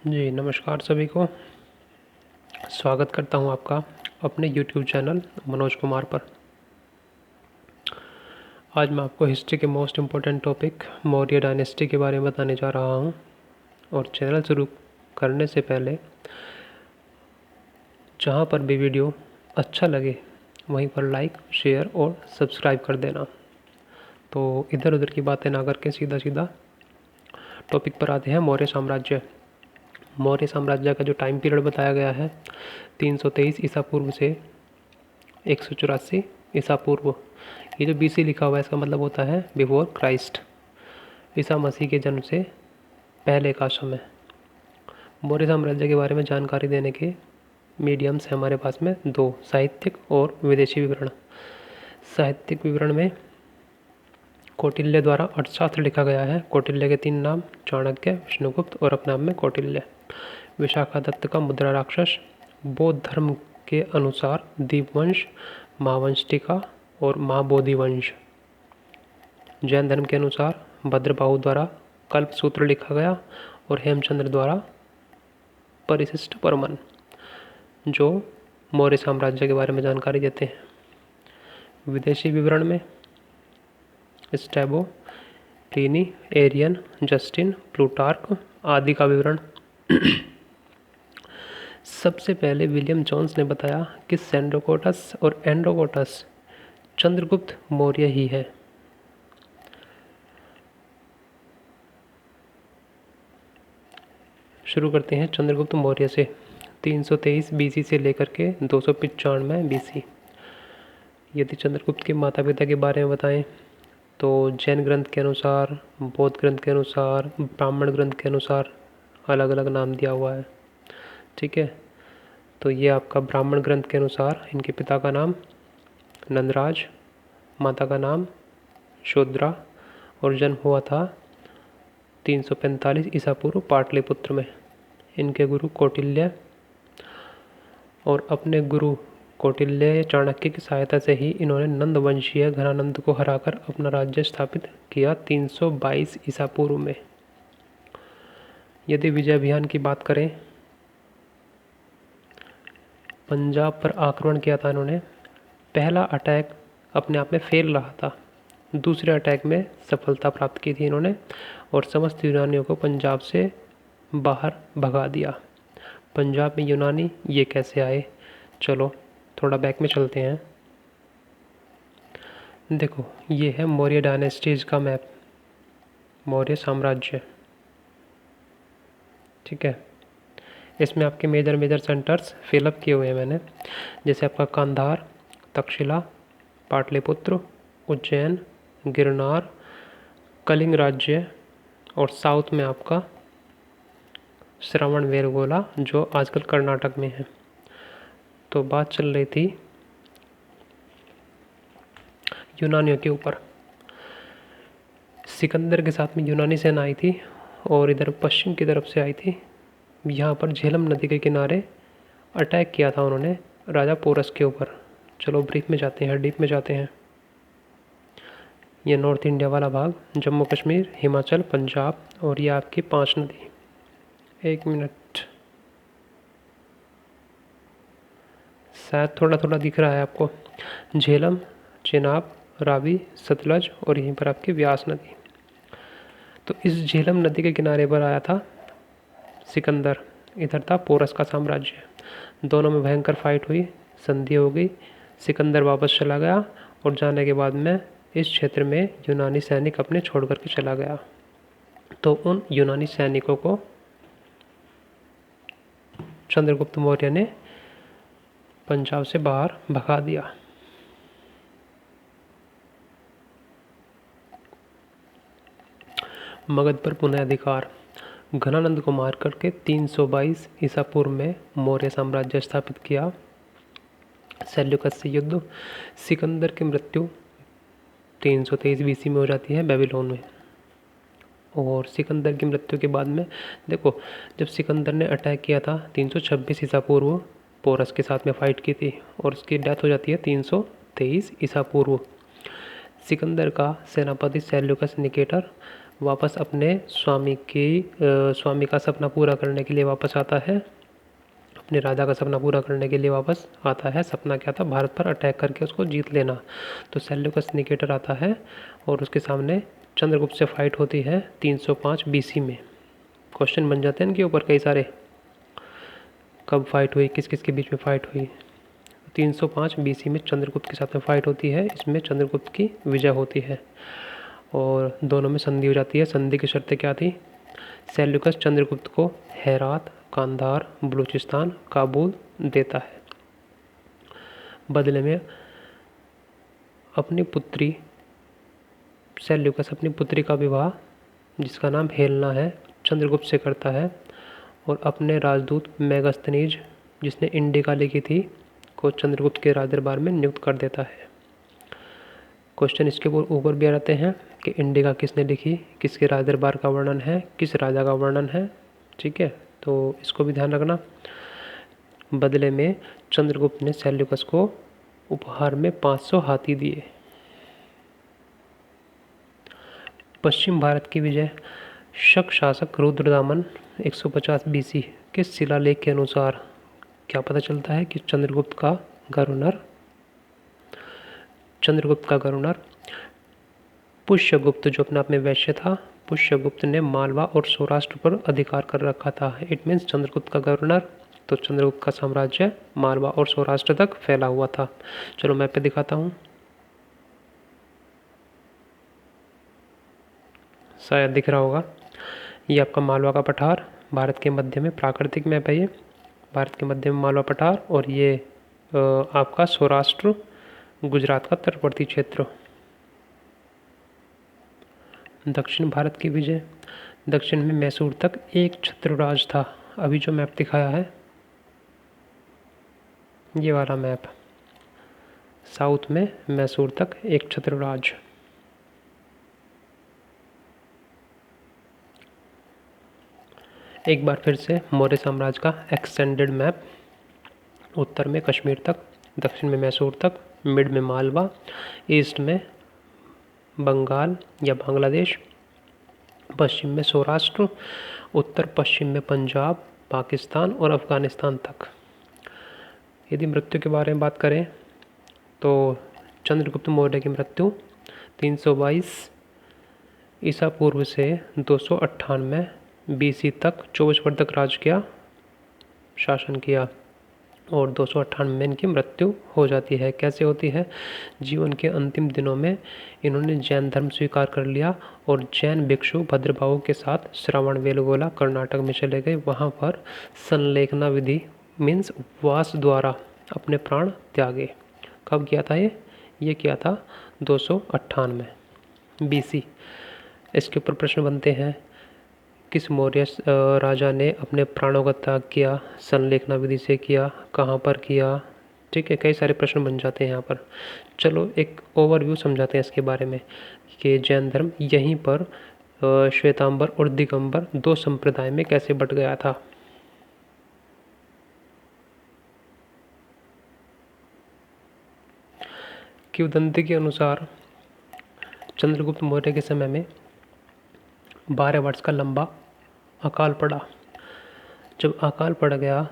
जी नमस्कार सभी को। स्वागत करता हूं आपका अपने YouTube चैनल मनोज कुमार पर। आज मैं आपको हिस्ट्री के most important topic Maurya dynasty के बारे में बताने जा रहा हूं। और चैनल शुरू करने से पहले जहां पर भी वीडियो अच्छा लगे वहीं पर लाइक, शेयर और सब्सक्राइब कर देना। तो इधर उधर की बातें ना करके सीधा सीधा टॉपिक पर आते हैं। मौर्य साम्राज्य। मौर्य साम्राज्य का जो टाइम पीरियड बताया गया है 323 ईसा पूर्व से 184 ईसा पूर्व। ये जो BC लिखा हुआ है इसका मतलब होता है बिफोर क्राइस्ट, ईसा मसीह के जन्म से पहले का समय। मौर्य साम्राज्य के बारे में जानकारी देने के मीडियम्स हैं हमारे पास में दो, साहित्यिक और विदेशी विवरण। साहित्यिक विवरण में कौटिल्य द्वारा अर्थशास्त्र लिखा गया है। कौटिल्य के 3 नाम, चाणक्य, विष्णुगुप्त और अपने आप में कौटिल्य। विशाखा दत्त का मुद्रा राक्षस। बौद्ध धर्म के अनुसार दीपवंश, महावंश टीका और महाबोधि वंश। जैन धर्म के अनुसार भद्रबाहु द्वारा कल्प सूत्र लिखा गया और हेमचंद्र द्वारा परिशिष्ट परमन, जो मौर्य साम्राज्य के बारे में जानकारी देते हैं। विदेशी विवरण में Strabo, Pliny, Arrian, Justin, Plutarch आदि का विवरण। सबसे पहले विलियम जोन्स ने बताया कि सेंड्रोकोटस और एंड्रोकोटस चंद्रगुप्त मौर्य ही है। शुरू करते हैं चंद्रगुप्त मौर्य से। 323 BC से लेकर के 295 BC। यदि चंद्रगुप्त के माता पिता के बारे में बताएं तो जैन ग्रंथ के अनुसार, बौद्ध ग्रंथ के अनुसार, ब्राह्मण ग्रंथ के अनुसार अलग अलग नाम दिया हुआ है। ठीक है, तो ये आपका ब्राह्मण ग्रंथ के अनुसार इनके पिता का नाम नंदराज, माता का नाम शूद्रा और जन्म हुआ था 345 ईसा पूर्व पाटलिपुत्र में। इनके गुरु कौटिल्य और अपने गुरु कौटिल्य चाणक्य की सहायता से ही इन्होंने नंद वंशीय घनानंद को हराकर अपना राज्य स्थापित किया 322 ईसा पूर्व में। यदि विजय अभियान की बात करें, पंजाब पर आक्रमण किया था इन्होंने। पहला अटैक अपने आप में फेल रहा था, दूसरे अटैक में सफलता प्राप्त की थी इन्होंने और समस्त यूनानियों को पंजाब से बाहर भगा दिया। पंजाब में यूनानी ये कैसे आए, चलो थोड़ा बैक में चलते हैं। देखो, ये है मौर्य डायनेस्टीज का मैप, मौर्य साम्राज्य। ठीक है, इसमें आपके मेजर सेंटर्स फिलअप किए हुए हैं मैंने, जैसे आपका कांधार, तक्षशिला, पाटलिपुत्र, उज्जैन, गिरनार, कलिंग राज्य और साउथ में आपका श्रवण बेलगोला जो आजकल कर्नाटक में है। तो बात चल रही थी यूनानियों के ऊपर। सिकंदर के साथ में यूनानी सेना आई थी और इधर पश्चिम की तरफ से आई थी। यहाँ पर झेलम नदी के किनारे अटैक किया था उन्होंने राजा पोरस के ऊपर। चलो ब्रीफ में जाते हैं, डीप में जाते हैं। ये नॉर्थ इंडिया वाला भाग, जम्मू कश्मीर, हिमाचल, पंजाब और ये आपकी 5 नदी। 1 मिनट, शायद थोड़ा थोड़ा दिख रहा है आपको। झेलम, चेनाब, रावी, सतलज और यहीं पर आपकी व्यास नदी। तो इस झेलम नदी के किनारे पर आया था सिकंदर, इधर था पोरस का साम्राज्य। दोनों में भयंकर फाइट हुई, संधि हो गई। सिकंदर वापस चला गया और जाने के बाद में इस क्षेत्र में यूनानी सैनिक अपने छोड़ करके चला गया। तो उन यूनानी सैनिकों को चंद्रगुप्त मौर्य ने पंजाब से बाहर भगा दिया। मगध पर पुनः अधिकार। घनानंद को मार करके 322 ईसा पूर्व में मौर्य साम्राज्य स्थापित किया। सेल्यूकस से युद्ध। सिकंदर की मृत्यु 323 BC में हो जाती है बेबीलोन में। और सिकंदर की मृत्यु के बाद में देखो, जब सिकंदर ने अटैक किया था 326 ईसा पूर्व, पोरस के साथ में फाइट की थी और उसकी डेथ हो जाती है 323 ईसा पूर्व। सिकंदर का सेनापति सेल्यूकस निकेटर वापस अपने स्वामी का सपना पूरा करने के लिए वापस आता है, अपने राजा का सपना पूरा करने के लिए वापस आता है। सपना क्या था? भारत पर अटैक करके उसको जीत लेना। तो सेल्यूकस निकेटर आता है और उसके सामने चंद्रगुप्त से फाइट होती है 305 बीसी में। क्वेश्चन बन जाते हैं इनके ऊपर कई सारे, कब फाइट हुई, किस किस के बीच में फाइट हुई। 305 बीसी में चंद्रगुप्त के साथ में फाइट होती है, इसमें चंद्रगुप्त की विजय होती है और दोनों में संधि हो जाती है। संधि की शर्तें क्या थी? सेल्यूकस चंद्रगुप्त को हेरात, कांधार, बलूचिस्तान, काबुल देता है। बदले में सेल्यूकस अपनी पुत्री का विवाह, जिसका नाम हेलेना है, चंद्रगुप्त से करता है और अपने राजदूत मेगास्थनीज, जिसने इंडिका लिखी थी, को चंद्रगुप्त के राजदरबार में नियुक्त कर देता है। क्वेश्चन इसके ऊपर भी आ जाते हैं कि इंडिका किसने लिखी, किसके राजदरबार का वर्णन है, किस राजा का वर्णन है। ठीक है, तो इसको भी ध्यान रखना। बदले में चंद्रगुप्त ने सेल्यूकस को उपहार में 500 हाथी दिए। पश्चिम भारत की विजय। शक शासक रुद्रदामन 150 बीसी के शिलालेख के अनुसार क्या पता चलता है कि चंद्रगुप्त का गवर्नर पुष्यगुप्त, जो अपने आप में वैश्य था, पुष्यगुप्त ने मालवा और सौराष्ट्र पर अधिकार कर रखा था। इट मीन्स चंद्रगुप्त का गवर्नर, तो चंद्रगुप्त का साम्राज्य मालवा और सौराष्ट्र तक फैला हुआ था। चलो मैप पे दिखाता हूँ, शायद दिख रहा होगा। ये आपका मालवा का पठार, भारत के मध्य में, प्राकृतिक मैप है ये, भारत के मध्य में मालवा पठार, और ये आपका सौराष्ट्र, गुजरात का तटवर्ती क्षेत्र। दक्षिण भारत की विजय। दक्षिण में मैसूर तक एक छत्रराज था। अभी जो मैप दिखाया है, ये वाला मैप, साउथ में मैसूर तक एक छत्रराज। एक बार फिर से मौर्य साम्राज्य का एक्सटेंडेड मैप। उत्तर में कश्मीर तक, दक्षिण में मैसूर तक, मिड में मालवा, ईस्ट में बंगाल या बांग्लादेश, पश्चिम में सौराष्ट्र, उत्तर पश्चिम में पंजाब, पाकिस्तान और अफ़गानिस्तान तक। यदि मृत्यु के बारे में बात करें तो चंद्रगुप्त मौर्य की मृत्यु 322 ईसा पूर्व से 298 बीसी तक 24 वर्ष तक राज किया, शासन किया, और 298 में इनकी मृत्यु हो जाती है। कैसे होती है? जीवन के अंतिम दिनों में इन्होंने जैन धर्म स्वीकार कर लिया और जैन भिक्षु भद्रबाहु के साथ श्रवणबेलगोला कर्नाटक में चले गए। वहाँ पर संलेखना विधि मीन्स उपवास द्वारा अपने प्राण त्यागे। कब किया था ये किया था 298 बीसी। इसके ऊपर प्रश्न बनते हैं, किस मौर्य राजा ने अपने प्राणों का त्याग किया, संलेखना विधि से किया, कहाँ पर किया। ठीक है, कई सारे प्रश्न बन जाते हैं यहाँ पर। चलो एक ओवरव्यू समझाते हैं इसके बारे में कि जैन धर्म यहीं पर श्वेतांबर और दिगंबर दो संप्रदाय में कैसे बट गया था। किंवदंती के अनुसार चंद्रगुप्त मौर्य के समय में 12 वर्ष का लंबा अकाल पड़ा। जब अकाल पड़ गया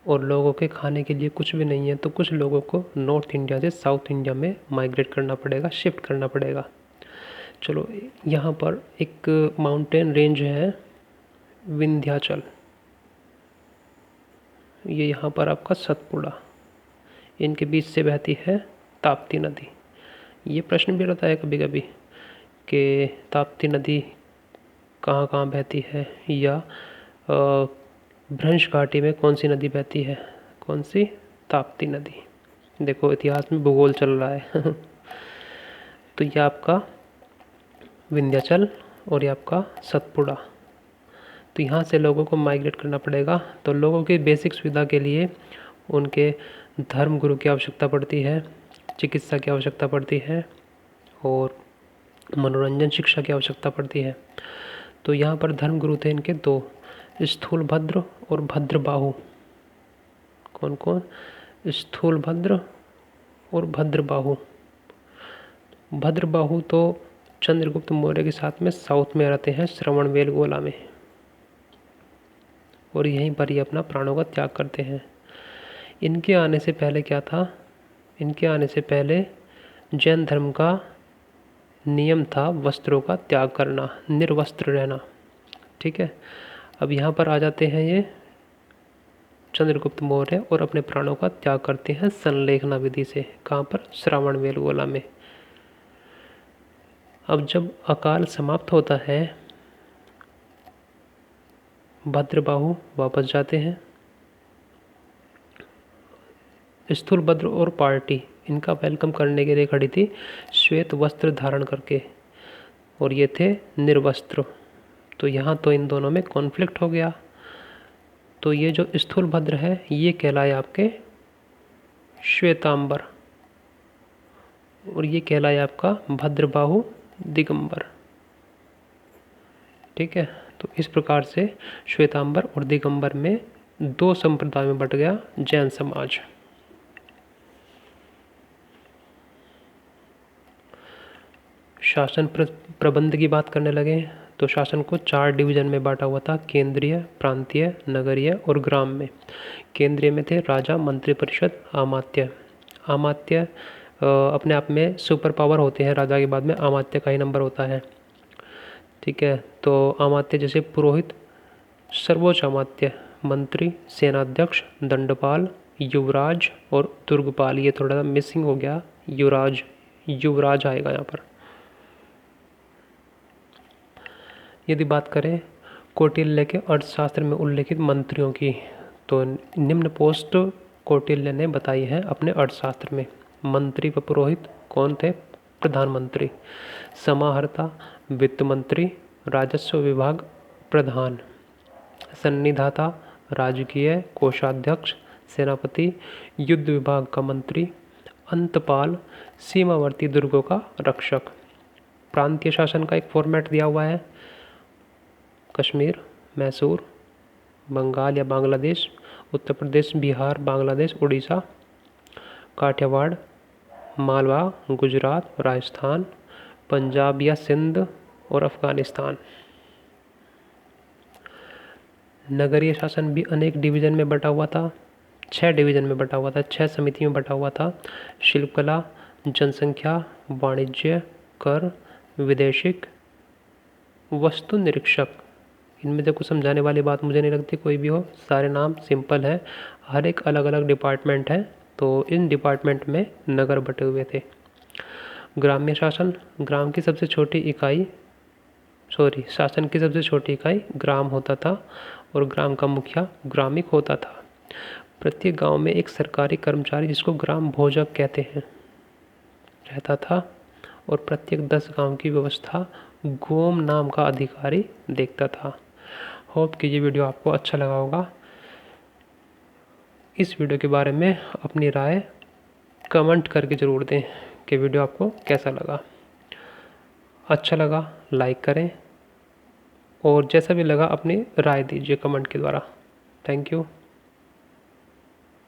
और लोगों के खाने के लिए कुछ भी नहीं है, तो कुछ लोगों को नॉर्थ इंडिया से साउथ इंडिया में माइग्रेट करना पड़ेगा, शिफ्ट करना पड़ेगा। चलो यहाँ पर एक माउंटेन रेंज है विंध्याचल, ये यहाँ पर आपका सतपुड़ा, इनके बीच से बहती है ताप्ती नदी। ये प्रश्न भी रहता है कभी कभी कि ताप्ती नदी कहाँ कहाँ बहती है, या भ्रंश घाटी में कौन सी नदी बहती है, कौन सी? ताप्ती नदी। देखो इतिहास में भूगोल चल रहा है तो ये आपका विंध्याचल और ये आपका सतपुड़ा। तो यहाँ से लोगों को माइग्रेट करना पड़ेगा। तो लोगों की बेसिक सुविधा के लिए उनके धर्म गुरु की आवश्यकता पड़ती है, चिकित्सा की आवश्यकता पड़ती है और मनोरंजन शिक्षा की आवश्यकता पड़ती है। तो यहाँ पर धर्म गुरु थे इनके दो, स्थूलभद्र और भद्रबाहु। कौन कौन? स्थूलभद्र और भद्रबाहु। भद्रबाहु तो चंद्रगुप्त मौर्य के साथ में साउथ में रहते हैं श्रवणबेलगोला में, और यहीं पर ही अपना प्राणों का त्याग करते हैं। इनके आने से पहले क्या था, इनके आने से पहले जैन धर्म का नियम था वस्त्रों का त्याग करना, निर्वस्त्र रहना। ठीक है, अब यहाँ पर आ जाते हैं ये चंद्रगुप्त मौर्य और अपने प्राणों का त्याग करते हैं संलेखना विधि से। कहाँ पर? श्रवणबेलगोला में। अब जब अकाल समाप्त होता है, भद्रबाहु वापस जाते हैं। स्थूलभद्र और पार्टी इनका वेलकम करने के लिए खड़ी थी श्वेत वस्त्र धारण करके, और ये थे निर्वस्त्र। तो यहाँ तो इन दोनों में कॉन्फ्लिक्ट हो गया। तो ये जो स्थूलभद्र है ये कहलाए आपके श्वेतांबर, और ये कहलाए आपका भद्रबाहु दिगंबर। ठीक है, तो इस प्रकार से श्वेतांबर और दिगंबर में दो संप्रदाय में बट गया जैन समाज। शासन प्रबंध की बात करने लगे तो शासन को 4 डिवीजन में बांटा हुआ था, केंद्रीय, प्रांतीय, नगरीय और ग्राम में। केंद्रीय में थे राजा, मंत्रिपरिषद, अमात्य। अमात्य अपने आप में सुपर पावर होते हैं, राजा के बाद में अमात्य का ही नंबर होता है। ठीक है, तो अमात्य जैसे पुरोहित, सर्वोच्च अमात्य, मंत्री, सेनाध्यक्ष, दंडपाल, युवराज और दुर्गपाल। ये थोड़ा सा मिसिंग हो गया, युवराज आएगा यहाँ पर। यदि बात करें कौटिल्य के अर्थशास्त्र में उल्लेखित मंत्रियों की, तो निम्न पोस्ट कौटिल्य ने बताई है अपने अर्थशास्त्र में। मंत्री व पुरोहित कौन थे? प्रधानमंत्री, समाहर्ता वित्त मंत्री, राजस्व विभाग प्रधान, सन्निधाता राजकीय कोषाध्यक्ष, सेनापति युद्ध विभाग का मंत्री, अंतपाल सीमावर्ती दुर्गों का रक्षक। प्रांतीय शासन का एक फॉर्मेट दिया हुआ है, कश्मीर, मैसूर, बंगाल या बांग्लादेश, उत्तर प्रदेश, बिहार, बांग्लादेश, उड़ीसा, काठियावाड़, मालवा, गुजरात, राजस्थान, पंजाब या सिंध और अफगानिस्तान। नगरीय शासन भी अनेक डिवीजन में बटा हुआ था, 6 डिवीजन में बटा हुआ था, 6 समिति में बटा हुआ था। शिल्पकला, जनसंख्या, वाणिज्य, कर, विदेशिक, वस्तु निरीक्षक। इनमें से कुछ समझाने वाली बात मुझे नहीं लगती कोई भी हो, सारे नाम सिंपल है, हर एक अलग अलग डिपार्टमेंट है, तो इन डिपार्टमेंट में नगर बटे हुए थे। ग्राम्य शासन, ग्राम की सबसे छोटी इकाई शासन की सबसे छोटी इकाई ग्राम होता था, और ग्राम का मुखिया ग्रामिक होता था। प्रत्येक गांव में एक सरकारी कर्मचारी जिसको ग्राम भोजक कहते हैं रहता था, और प्रत्येक 10 गांव की व्यवस्था गोम नाम का अधिकारी देखता था। होप कि ये वीडियो आपको अच्छा लगा होगा। इस वीडियो के बारे में अपनी राय कमेंट करके ज़रूर दें कि वीडियो आपको कैसा लगा। अच्छा लगा लाइक करें, और जैसा भी लगा अपनी राय दीजिए कमेंट के द्वारा। Thank you.